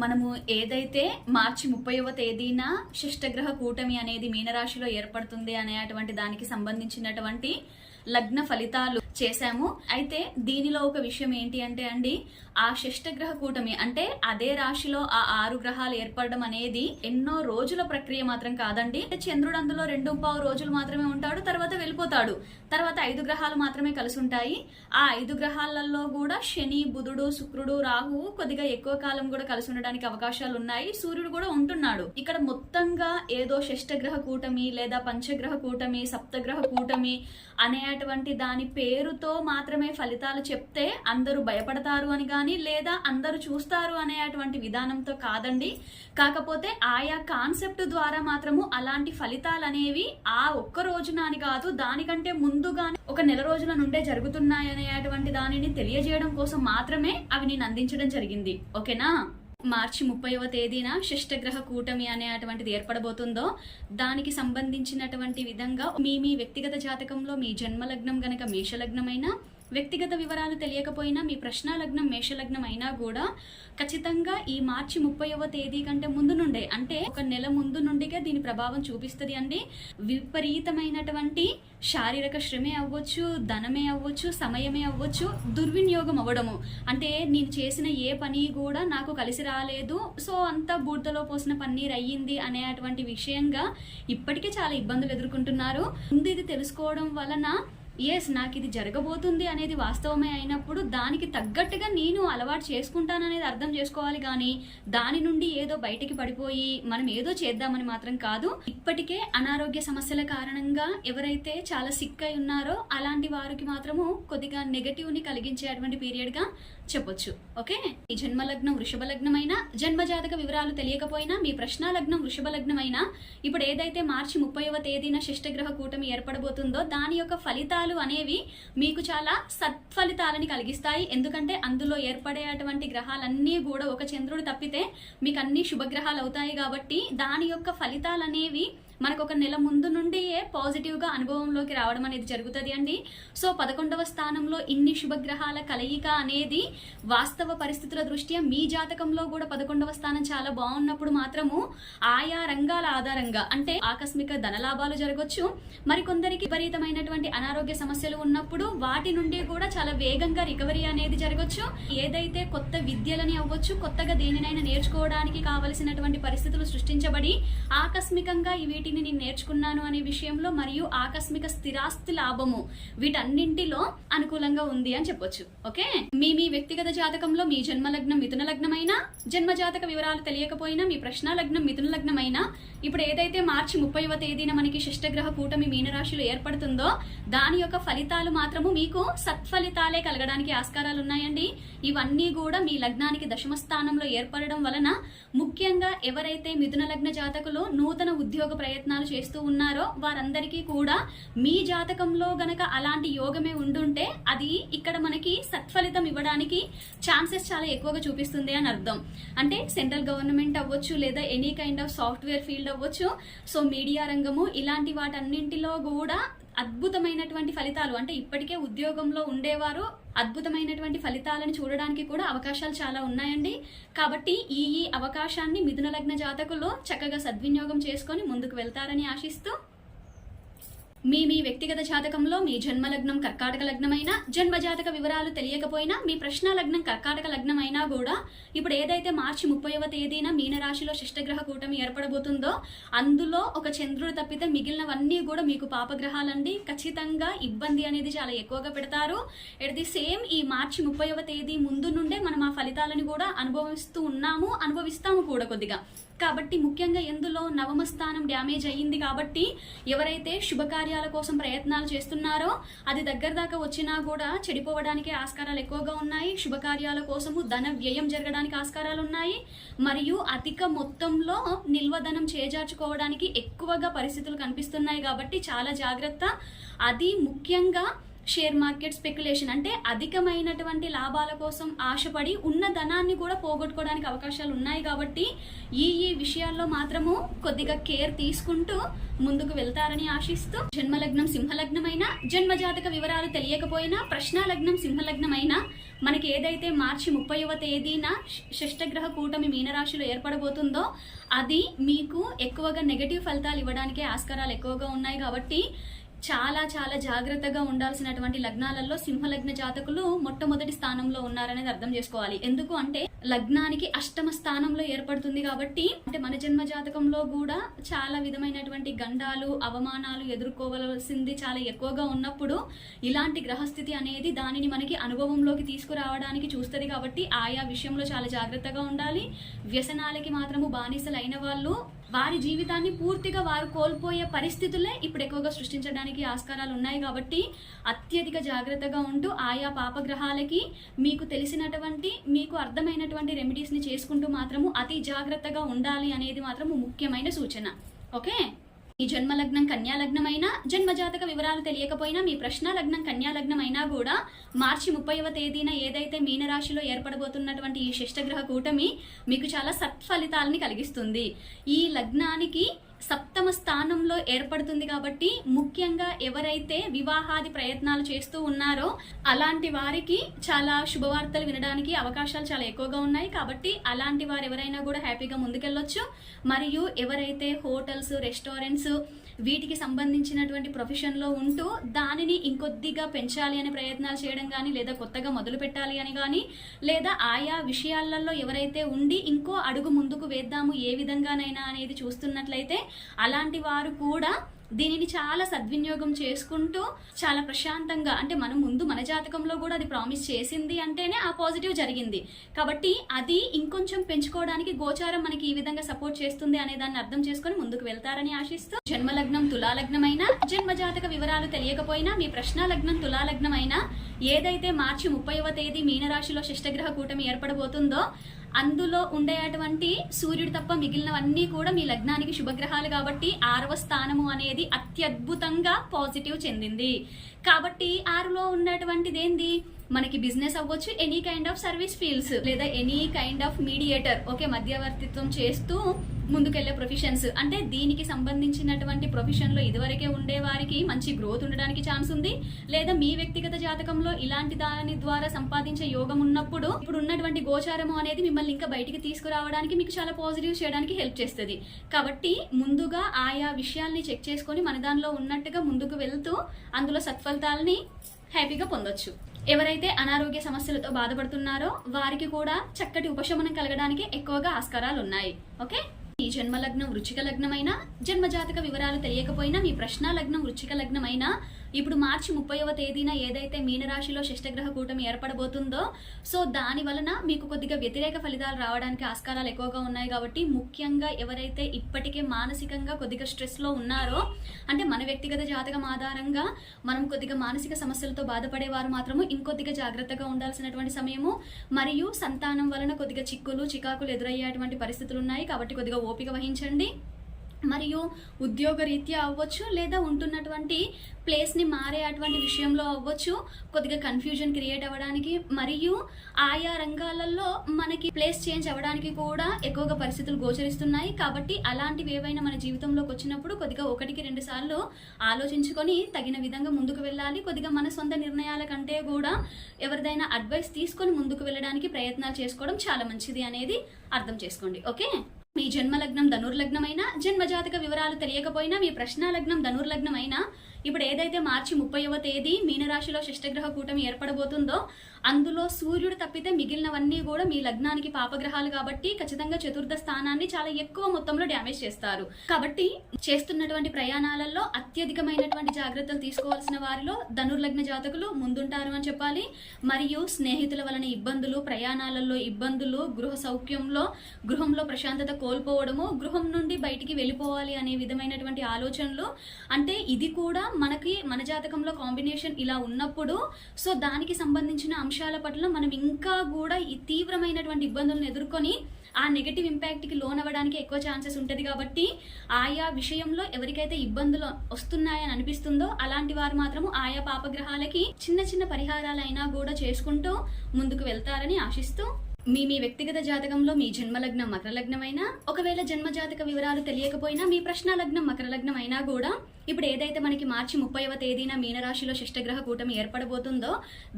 మనము ఏదైతే మార్చి 30వ తేదీన షష్టగ్రహ కూటమి అనేది మీనరాశిలో ఏర్పడుతుంది అనేటువంటి దానికి సంబంధించినటువంటి లగ్న ఫలితాలు చేశాము. అయితే దీనిలో ఒక విషయం ఏంటి అంటే అండి, ఆ షష్టగ్రహ కూటమి అంటే అదే రాశిలో ఆ 6 గ్రహాలు ఏర్పడడం అనేది ఎన్నో రోజుల ప్రక్రియ మాత్రం కాదండి. చంద్రుడు అందులో 2.5 రోజులు మాత్రమే ఉంటాడు, తర్వాత వెళ్ళిపోతాడు. తర్వాత 5 గ్రహాలు మాత్రమే కలిసి ఉంటాయి. ఆ 5 గ్రహాలలో కూడా శని, బుధుడు, శుక్రుడు, రాహువు కొద్దిగా ఎక్కువ కాలం కూడా కలిసి ఉండడానికి అవకాశాలు ఉన్నాయి. సూర్యుడు కూడా ఉంటున్నాడు. ఇక్కడ మొత్తంగా ఏదో షష్టగ్రహ కూటమి లేదా పంచగ్రహ కూటమి, సప్తగ్రహ కూటమి అనేటువంటి దాని పేరుతో మాత్రమే ఫలితాలు చెప్తే అందరూ భయపడతారు అని గాని, లేదా అందరూ చూస్తారు అనేటువంటి విధానంతో కాదండి. కాకపోతే ఆయా కాన్సెప్ట్ ద్వారా మాత్రము అలాంటి ఫలితాలు అనేవి ఆ ఒక్క రోజున అని కాదు, దానికంటే ముందుగానే ఒక నెల రోజుల నుండే జరుగుతున్నాయి అనేటువంటి దానిని తెలియజేయడం కోసం మాత్రమే అవి నేను అందించడం జరిగింది. ఓకేనా? మార్చి 30వ తేదీన షష్టగ్రహ కూటమి అనేటువంటిది ఏర్పడబోతుందో దానికి సంబంధించినటువంటి విధంగా మీ వ్యక్తిగత జాతకంలో మీ జన్మలగ్నం గనక మేషలగ్నమైనా, వ్యక్తిగత వివరాలు తెలియకపోయినా మీ ప్రశ్న లగ్నం మేషలగ్నం అయినా కూడా ఖచ్చితంగా ఈ మార్చి 30వ తేదీ కంటే ముందు నుండే, అంటే ఒక నెల ముందు నుండిగా దీని ప్రభావం చూపిస్తుంది అండి. విపరీతమైనటువంటి శారీరక శ్రమే అవ్వచ్చు, ధనమే అవ్వచ్చు, సమయమే అవ్వచ్చు, దుర్వినియోగం అవ్వడము. అంటే నేను చేసిన ఏ పని కూడా నాకు కలిసి రాలేదు, సో అంతా బూడిదలో పోసిన పన్నీర్ అయ్యింది అనేటువంటి విషయంగా ఇప్పటికే చాలా ఇబ్బందులు ఎదుర్కొంటున్నారు. ముందు ఇది తెలుసుకోవడం వలన ఎస్ నాకు ఇది జరగబోతుంది అనేది వాస్తవమే అయినప్పుడు దానికి తగ్గట్టుగా నేను అలవాటు చేసుకుంటాననేది అర్థం చేసుకోవాలి. కానీ దాని నుండి ఏదో బయటికి పడిపోయి మనం ఏదో చేద్దామని మాత్రం కాదు. ఇప్పటికే అనారోగ్య సమస్యల కారణంగా ఎవరైతే చాలా సిక్ అయి ఉన్నారో అలాంటి వారికి మాత్రము కొద్దిగా నెగటివ్ ని కలిగించేటువంటి పీరియడ్ గా చెప్పొచ్చు. ఓకే, ఈ జన్మలగ్నం వృషభ లగ్నమైనా, జన్మజాతక వివరాలు తెలియకపోయినా, మీ ప్రశ్న లగ్నం వృషభ లగ్నమైనా, ఇప్పుడు ఏదైతే మార్చి 30వ తేదీన షష్టగ్రహ కూటమి ఏర్పడబోతుందో దాని యొక్క ఫలితాలు అనేవి మీకు చాలా సత్ఫలితాలని కలిగిస్తాయి. ఎందుకంటే అందులో ఏర్పడేటువంటి గ్రహాలన్నీ కూడా ఒక చంద్రుడు తప్పితే మీకు అన్ని శుభగ్రహాలు అవుతాయి. కాబట్టి దాని యొక్క ఫలితాలు అనేవి మనకు ఒక నెల ముందు నుండి పాజిటివ్ గా అనుభవంలోకి రావడం అనేది జరుగుతుంది అండి. సో 11వ స్థానంలో ఇన్ని శుభగ్రహాల కలయిక అనేది వాస్తవ పరిస్థితుల దృష్ట్యా మీ జాతకంలో కూడా 11వ స్థానం చాలా బాగున్నప్పుడు మాత్రము ఆయా రంగాల ఆధారంగా, అంటే ఆకస్మిక ధనలాభాలు జరగవచ్చు, మరికొందరికి విపరీతమైనటువంటి అనారోగ్య సమస్యలు ఉన్నప్పుడు వాటి నుండి కూడా చాలా వేగంగా రికవరీ అనేది జరగవచ్చు. ఏదైతే కొత్త విద్యలని అవ్వచ్చు, కొత్తగా దేనినైనా నేర్చుకోవడానికి కావలసినటువంటి పరిస్థితులు సృష్టించబడి ఆకస్మికంగా వీటిని నేను నేర్చుకున్నాను అనే విషయంలో, మరియు ఆకస్మిక స్థిరాస్తి లాభము, వీటన్నింటిలో అనుకూలంగా ఉంది అని చెప్పొచ్చు. ఓకే, మీ వ్యక్తిగత జాతకంలో మీ జన్మలగ్నం మిథున లగ్నమైనా, జన్మజాతక వివరాలు తెలియకపోయినా, మీ ప్రశ్న లగ్నం మిథున లగ్నమైనా, ఇప్పుడు ఏదైతే మార్చి 30వ తేదీన మనకి షష్టగ్రహ కూటమి మీనరాశిలో ఏర్పడుతుందో దాని యొక్క ఫలితాలు మాత్రము మీకు సత్ఫలితాలే కలగడానికి ఆస్కారాలు ఉన్నాయండి. ఇవన్నీ కూడా మీ లగ్నానికి దశమ స్థానంలో ఏర్పడడం వలన, ముఖ్యంగా ఎవరైతే మిథున లగ్న జాతకులు నూతన ఉద్యోగ ప్రయత్నాలు చేస్తూ ఉన్నారో వారందరికీ కూడా మీ జాతకంలో గనక అలాంటి యోగమే ఉండుంటే అది ఇక్కడ మనకి సత్ఫలితం ఇవ్వడానికి ఛాన్సెస్ చాలా ఎక్కువగా చూపిస్తుంది అని అర్థం. అంటే సెంట్రల్ గవర్నమెంట్ అవ్వచ్చు, లేదా any kind of software field అవ్వచ్చు, సో మీడియా రంగము, ఇలాంటి వాటన్నింటిలో కూడా అద్భుతమైనటువంటి ఫలితాలు, అంటే ఇప్పటికే ఉద్యోగంలో ఉండేవారు అద్భుతమైనటువంటి ఫలితాలను చూడడానికి కూడా అవకాశాలు చాలా ఉన్నాయండి. కాబట్టి ఈ అవకాశాన్ని మిథున లగ్న జాతకులు చక్కగా సద్వినియోగం చేసుకొని ముందుకు వెళ్తారని ఆశిస్తూ, మీ వ్యక్తిగత జాతకంలో మీ జన్మలగ్నం కర్కాటక లగ్నమైనా, జన్మజాతక వివరాలు తెలియకపోయినా, మీ ప్రశ్న లగ్నం కర్కాటక లగ్నం అయినా కూడా ఇప్పుడు ఏదైతే మార్చి 30వ తేదీన మీనరాశిలో షష్టగ్రహ కూటమి ఏర్పడబోతుందో అందులో ఒక చంద్రుడు తప్పితే మిగిలినవన్నీ కూడా మీకు పాపగ్రహాలండి. ఖచ్చితంగా ఇబ్బంది అనేది చాలా ఎక్కువగా పెడతారు. ఎట్ ది సేమ్ ఈ మార్చి 30వ తేదీ ముందు నుండే మనం ఆ ఫలితాలను కూడా అనుభవిస్తాము కూడా కొద్దిగా. కాబట్టి ముఖ్యంగా ఎందులో నవమ స్థానం డ్యామేజ్ అయ్యింది కాబట్టి ఎవరైతే శుభకార్యాల కోసం ప్రయత్నాలు చేస్తున్నారో అది దగ్గర దాకా వచ్చినా కూడా చెడిపోవడానికి ఆస్కారాలు ఎక్కువగా ఉన్నాయి. శుభకార్యాల కోసము ధన వ్యయం జరగడానికి ఆస్కారాలు ఉన్నాయి, మరియు అధిక మొత్తంలో నిల్వధనం చేజార్చుకోవడానికి ఎక్కువగా పరిస్థితులు కనిపిస్తున్నాయి. కాబట్టి చాలా జాగ్రత్త. అది ముఖ్యంగా షేర్ మార్కెట్ స్పెక్యులేషన్ అంటే అధికమైనటువంటి లాభాల కోసం ఆశపడి ఉన్న ధనాన్ని కూడా పోగొట్టుకోవడానికి అవకాశాలు ఉన్నాయి. కాబట్టి ఈ విషయాల్లో మాత్రము కొద్దిగా కేర్ తీసుకుంటూ ముందుకు వెళ్తారని ఆశిస్తూ, జన్మలగ్నం సింహలగ్నమైనా జన్మజాతక వివరాలు తెలియకపోయినా ప్రశ్నాలగ్నం సింహలగ్నమైనా మనకి ఏదైతే మార్చి 30వ తేదీన షష్టగ్రహ కూటమి మీనరాశిలో ఏర్పడబోతుందో అది మీకు ఎక్కువగా నెగటివ్ ఫలితాలు ఇవ్వడానికే ఆస్కారాలు ఎక్కువగా ఉన్నాయి. కాబట్టి చాలా చాలా జాగ్రత్తగా ఉండాల్సినటువంటి లగ్నాలలో సింహలగ్న జాతకులు మొట్టమొదటి స్థానంలో ఉన్నారనేది అర్థం చేసుకోవాలి. ఎందుకు అంటే లగ్నానికి అష్టమ స్థానంలో ఏర్పడుతుంది కాబట్టి, అంటే మన జన్మ జాతకంలో కూడా చాలా విధమైనటువంటి గండాలు అవమానాలు ఎదుర్కోవాల్సింది చాలా ఎక్కువగా ఉన్నప్పుడు ఇలాంటి గ్రహస్థితి అనేది దానిని మనకి అనుభవంలోకి తీసుకురావడానికి చూస్తుంది. కాబట్టి ఆయా విషయంలో చాలా జాగ్రత్తగా ఉండాలి. వ్యసనాలకి మాత్రము బానిసలు అయిన వాళ్ళు వారి జీవితాన్ని పూర్తిగా వారు కోల్పోయే పరిస్థితులే ఇప్పుడు ఎక్కువగా సృష్టించడానికి ఆస్కారాలు ఉన్నాయి. కాబట్టి అత్యధిక జాగ్రత్తగా ఉంటూ ఆయా పాపగ్రహాలకి మీకు తెలిసినటువంటి మీకు అర్థమైనటువంటి రెమెడీస్ని చేసుకుంటూ మాత్రము అతి జాగ్రత్తగా ఉండాలి అనేది మాత్రము ముఖ్యమైన సూచన. ఓకే, ఈ జన్మలగ్నం కన్యాలగ్నం అయినా జన్మజాతక వివరాలు తెలియకపోయినా మీ ప్రశ్న లగ్నం కన్యాలగ్నం అయినా కూడా మార్చి 30వ తేదీన ఏదైతే మీనరాశిలో ఏర్పడబోతున్నటువంటి ఈ షష్టగ్రహ కూటమి మీకు చాలా సత్ఫలితాలని కలిగిస్తుంది. ఈ లగ్నానికి సప్తమ స్థానంలో ఏర్పడుతుంది. కాబట్టి ముఖ్యంగా ఎవరైతే వివాహాది ప్రయత్నాలు చేస్తూ ఉన్నారో అలాంటి వారికి చాలా శుభవార్తలు వినడానికి అవకాశాలు చాలా ఎక్కువగా ఉన్నాయి. కాబట్టి అలాంటి వారు ఎవరైనా కూడా హ్యాపీగా ముందుకెళ్ళొచ్చు. మరియు ఎవరైతే హోటల్స్, రెస్టారెంట్స్ వీటికి సంబంధించినటువంటి ప్రొఫెషన్లో ఉంటూ దానిని ఇంకొద్దిగా పెంచాలి అనే ప్రయత్నాలు చేయడం కానీ, లేదా కొత్తగా మొదలు పెట్టాలి అని కానీ, లేదా ఆయా విషయాలలో ఎవరైతే ఉండి ఇంకో అడుగు ముందుకు వేద్దాము ఏ విధంగానైనా అనేది చూస్తున్నట్లయితే అలాంటి వారు కూడా దీనిని చాలా సద్వినియోగం చేసుకుంటూ చాలా ప్రశాంతంగా, అంటే మనం ముందు మన జాతకంలో కూడా అది ప్రామిస్ చేసింది అంటేనే ఆ పాజిటివ్ జరిగింది. కాబట్టి అది ఇంకొంచెం పెంచుకోవడానికి గోచారం మనకి ఈ విధంగా సపోర్ట్ చేస్తుంది అనే దాన్ని అర్థం చేసుకొని ముందుకు వెళ్తారని ఆశిస్తూ, జన్మలగ్నం తులాలగ్నమైనా జన్మజాతక వివరాలు తెలియకపోయినా మీ ప్రశ్నాలగ్నం తులాలగ్నమైనా ఏదైతే మార్చి 30వ తేదీ మీనరాశిలో షష్టగ్రహ కూటమి ఏర్పడబోతుందో అందులో ఉండేటువంటి సూర్యుడు తప్ప మిగిలినవన్నీ కూడా మీ లగ్నానికి శుభగ్రహాలు. కాబట్టి 6వ స్థానము అనేది అత్యద్భుతంగా పాజిటివ్ చెందింది. కాబట్టి 6లో ఉన్నటువంటిది ఏంది, మనకి బిజినెస్ అవ్వచ్చు, any kind of service fields, లేదా any kind of mediator, okay, మధ్యవర్తిత్వం చేస్తూ ముందుకెళ్లే ప్రొఫెషన్స్, అంటే దీనికి సంబంధించినటువంటి ప్రొఫెషన్ లో ఇదివరకే ఉండే వారికి మంచి గ్రోత్ ఉండడానికి ఛాన్స్ ఉంది. లేదా మీ వ్యక్తిగత జాతకంలో ఇలాంటి దాని ద్వారా సంపాదించే యోగం ఉన్నప్పుడు ఇప్పుడు ఉన్నటువంటి గోచారము అనేది మిమ్మల్ని ఇంకా బయటికి తీసుకురావడానికి మీకు చాలా పాజిటివ్ చేయడానికి హెల్ప్ చేస్తుంది. కాబట్టి ముందుగా ఆయా విషయాల్ని చెక్ చేసుకొని మన దానిలో ఉన్నట్టుగా ముందుకు వెళ్తూ అందులో సత్ఫలితాలని హ్యాపీగా పొందొచ్చు. ఎవరైతే అనారోగ్య సమస్యలతో బాధపడుతున్నారో వారికి కూడా చక్కటి ఉపశమనం కలగడానికి ఎక్కువగా ఆస్కారాలు ఉన్నాయి. ఓకే, ఈ జన్మలగ్నం వృచ్చిక లగ్నమైనా జన్మజాతక వివరాలు తెలియకపోయినా మీ ప్రశ్న లగ్నం వృచ్చిక లగ్నమైనా ఇప్పుడు మార్చి 30వ తేదీన ఏదైతే మీనరాశిలో షష్టగ్రహ కూటమి ఏర్పడబోతుందో సో దాని వలన మీకు కొద్దిగా వ్యతిరేక ఫలితాలు రావడానికి ఆస్కారాలు ఎక్కువగా ఉన్నాయి. కాబట్టి ముఖ్యంగా ఎవరైతే ఇప్పటికే మానసికంగా కొద్దిగా స్ట్రెస్ లో ఉన్నారో, అంటే మన వ్యక్తిగత జాతకం ఆధారంగా మనం కొద్దిగా మానసిక సమస్యలతో బాధపడేవారు మాత్రము ఇంకొద్దిగా జాగ్రత్తగా ఉండాల్సినటువంటి సమయము. మరియు సంతానం వలన కొద్దిగా చిక్కులు చికాకులు ఎదురయ్యేటువంటి పరిస్థితులు ఉన్నాయి. కాబట్టి కొద్దిగా ఓపిక వహించండి. మరియు ఉద్యోగ రీత్యా అవ్వచ్చు, లేదా ఉంటున్నటువంటి ప్లేస్ని మారే అటువంటి విషయంలో అవ్వచ్చు, కొద్దిగా కన్ఫ్యూజన్ క్రియేట్ అవ్వడానికి మరియు ఆయా రంగాలలో మనకి ప్లేస్ చేంజ్ అవ్వడానికి కూడా ఎక్కువగా పరిస్థితులు గోచరిస్తున్నాయి. కాబట్టి అలాంటివి ఏవైనా మన జీవితంలోకి వచ్చినప్పుడు కొద్దిగా 1-2 సార్లు ఆలోచించుకొని తగిన విధంగా ముందుకు వెళ్ళాలి. కొద్దిగా మన సొంత నిర్ణయాల కంటే కూడా ఎవరిదైనా అడ్వైస్ తీసుకొని ముందుకు వెళ్ళడానికి ప్రయత్నాలు చేసుకోవడం చాలా మంచిది అనేది అర్థం చేసుకోండి. ఓకే, మీ జన్మలగ్నం ధనుర్లగ్నమైనా జన్మజాతక వివరాలు తెలియకపోయినా మీ ప్రశ్నాలగ్నం ధనుర్లగ్నమైనా ఇప్పుడు ఏదైతే మార్చి 30వ తేదీ మీనరాశిలో షష్టగ్రహ కూటమి ఏర్పడబోతుందో అందులో సూర్యుడు తప్పితే మిగిలినవన్నీ కూడా మీ లగ్నానికి పాపగ్రహాలు. కాబట్టి ఖచ్చితంగా చతుర్థ స్థానాన్ని చాలా ఎక్కువ మొత్తంలో డ్యామేజ్ చేస్తారు. కాబట్టి చేస్తున్నటువంటి ప్రయాణాలలో అత్యధికమైనటువంటి జాగ్రత్తలు తీసుకోవాల్సిన వారిలో ధనుర్లగ్న జాతకులు ముందుంటారు అని చెప్పాలి. మరియు స్నేహితుల వలన ఇబ్బందులు, ప్రయాణాలలో ఇబ్బందులు, గృహ సౌఖ్యంలో గృహంలో ప్రశాంతత కోల్పోవడము, గృహం నుండి బయటికి వెళ్ళిపోవాలి అనే విధమైనటువంటి ఆలోచనలు, అంటే ఇది కూడా మనకి మన జాతకంలో కాంబినేషన్ ఇలా ఉన్నప్పుడు సో దానికి సంబంధించిన అంశాల పట్ల మనం ఇంకా కూడా ఈ తీవ్రమైనటువంటి ఇబ్బందులను ఎదుర్కొని ఆ నెగటివ్ ఇంపాక్ట్ కి లోన్ అవ్వడానికి ఎక్కువ ఛాన్సెస్ ఉంటుంది. కాబట్టి ఆయా విషయంలో ఎవరికైతే ఇబ్బందులు వస్తున్నాయని అనిపిస్తుందో అలాంటి వారు మాత్రము ఆయా పాపగ్రహాలకి చిన్న చిన్న పరిహారాలైనా కూడా చేసుకుంటూ ముందుకు వెళ్తారని ఆశిస్తూ, మీ వ్యక్తిగత జాతకంలో మీ జన్మలగ్నం మకర లగ్నం అయినా, ఒకవేళ జన్మ జాతక వివరాలు తెలియకపోయినా మీ ప్రశ్న లగ్నం మకర లగ్నం అయినా కూడా ఇప్పుడు ఏదైతే మనకి మార్చి 30వ తేదీన మీనరాశిలో షష్టగ్రహ కూటమి ఏర్పడబోతుందో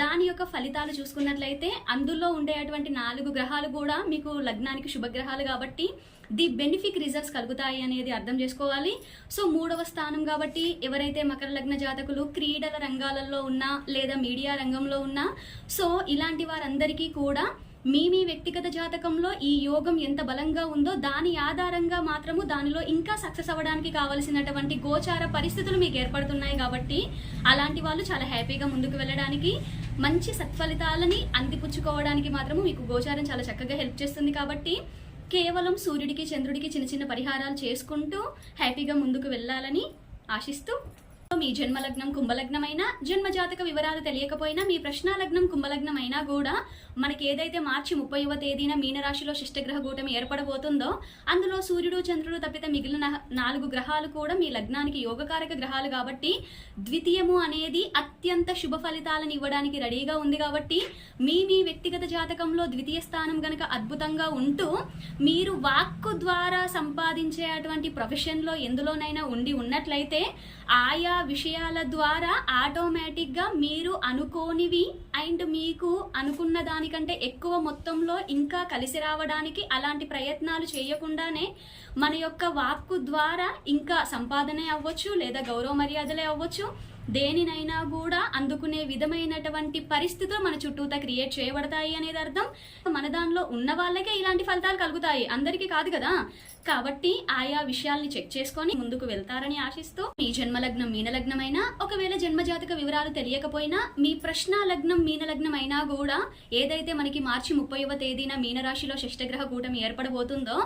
దాని యొక్క ఫలితాలు చూసుకున్నట్లయితే అందులో ఉండేటువంటి 4 గ్రహాలు కూడా మీకు లగ్నానికి శుభగ్రహాలు కాబట్టి ది బెనిఫిక్ రిజల్ట్స్ కలుగుతాయి అనేది అర్థం చేసుకోవాలి. సో 3వ స్థానం కాబట్టి ఎవరైతే మకర లగ్న జాతకులు క్రీడల రంగాలలో ఉన్నా లేదా మీడియా రంగంలో ఉన్నా సో ఇలాంటి వారందరికీ కూడా మీ వ్యక్తిగత జాతకంలో ఈ యోగం ఎంత బలంగా ఉందో దాని ఆధారంగా మాత్రము దానిలో ఇంకా సక్సెస్ అవ్వడానికి కావలసినటువంటి గోచార పరిస్థితులు మీకు ఏర్పడుతున్నాయి. కాబట్టి అలాంటి వాళ్ళు చాలా హ్యాపీగా ముందుకు వెళ్ళడానికి, మంచి సత్ఫలితాలని అందిపుచ్చుకోవడానికి మాత్రము మీకు గోచారం చాలా చక్కగా హెల్ప్ చేస్తుంది. కాబట్టి కేవలం సూర్యుడికి చంద్రుడికి చిన్న చిన్న పరిహారాలు చేసుకుంటూ హ్యాపీగా ముందుకు వెళ్ళాలని ఆశిస్తూ, మీ జన్మలగ్నం కుంభలగ్నమైనా, జన్మ జాతక వివరాలు తెలియకపోయినా మీ ప్రశ్న లగ్నం కుంభలగ్నం అయినా కూడా మనకి ఏదైతే మార్చి 30వ తేదీన మీనరాశిలో షష్టగ్రహ కూటమి ఏర్పడబోతుందో అందులో సూర్యుడు చంద్రుడు తప్పితే మిగిలిన 4 గ్రహాలు కూడా మీ లగ్నానికి యోగకారక గ్రహాలు కాబట్టి ద్వితీయము అనేది అత్యంత శుభ ఫలితాలను ఇవ్వడానికి రెడీగా ఉంది. కాబట్టి మీ వ్యక్తిగత జాతకంలో ద్వితీయ స్థానం గనక అద్భుతంగా ఉంటూ మీరు వాక్కు ద్వారా సంపాదించే అటువంటి ప్రొఫెషన్లో ఎందులోనైనా ఉండి ఉన్నట్లయితే ఆయా విషయాల ద్వారా ఆటోమేటిక్ గా మీరు అనుకోనివి అండ్ మీకు అనుకున్న దానికంటే ఎక్కువ మొత్తంలో ఇంకా కలిసి రావడానికి అలాంటి ప్రయత్నాలు చేయకుండానే మన యొక్క వాక్కు ద్వారా ఇంకా సంపాదనే అవ్వచ్చు లేదా గౌరవ మర్యాదలే అవ్వచ్చు, దేనినైనా కూడా అందుకునే విధమైనటువంటి పరిస్థితులు మన చుట్టూతా క్రియేట్ చేయబడతాయి అనేది అర్థం. మన దానిలో ఉన్న వాళ్ళకే ఇలాంటి ఫలితాలు కలుగుతాయి, అందరికీ కాదు కదా. కాబట్టి ఆయా విషయాల్ని చెక్ చేసుకొని ముందుకు వెళ్తారని ఆశిస్తూ, మీ జన్మలగ్నం మీనలగ్నమైనా, ఒకవేళ జన్మజాతక వివరాలు తెలియకపోయినా మీ ప్రశ్న లగ్నం మీనలగ్నం అయినా కూడా ఏదైతే మనకి మార్చి 30వ తేదీన మీనరాశిలో షష్టగ్రహ కూటమి ఏర్పడబోతుందో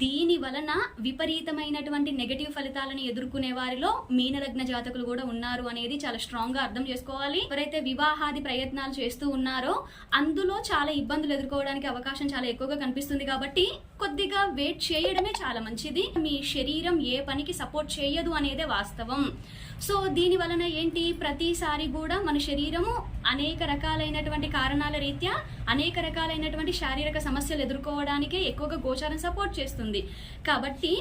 దీని వలన విపరీతమైనటువంటి నెగటివ్ ఫలితాలను ఎదుర్కొనే వారిలో మీనలగ్న జాతకులు కూడా ఉన్నారు అనేది చాలా స్ట్రాంగ్ గా అర్థం చేసుకోవాలి. ఎవరైతే వివాహాది ప్రయత్నాలు చేస్తూ ఉన్నారో అందులో చాలా ఇబ్బందులు ఎదుర్కోవడానికి అవకాశం చాలా ఎక్కువగా కనిపిస్తుంది. కాబట్టి కొద్దిగా వెయిట్ చేయడమే చాలా మంచిది. మీ శరీరం ఏ పనికి సపోర్ట్ చేయదు అనేదే వాస్తవం. సో దీని వలన ఏంటి, ప్రతిసారి కూడా మన శరీరము అనేక రకాలైనటువంటి కారణాల రీత్యా అనేక రకాలైనటువంటి శారీరక సమస్యలు ఎదుర్కోవడానికే ఎక్కువగా గోచారం సపోర్ట్ చేస్తుంది. కాబట్టి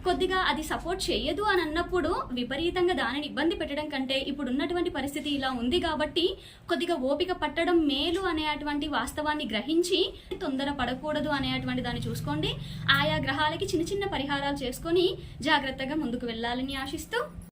కొద్దిగా అది సపోర్ట్ చేయదు అని అన్నప్పుడు విపరీతంగా దానిని ఇబ్బంది పెట్టడం కంటే ఇప్పుడు ఉన్నటువంటి పరిస్థితి ఇలా ఉంది కాబట్టి కొద్దిగా ఓపిక పట్టడం మేలు అనేటువంటి వాస్తవాన్ని గ్రహించి తొందర పడకూడదు అనేటువంటి దాన్ని చూసుకోండి. ఆయా గ్రహాలకి చిన్న చిన్న పరిహారాలు చేసుకొని జాగ్రత్తగా ముందుకు వెళ్ళాలని ఆశిస్తూ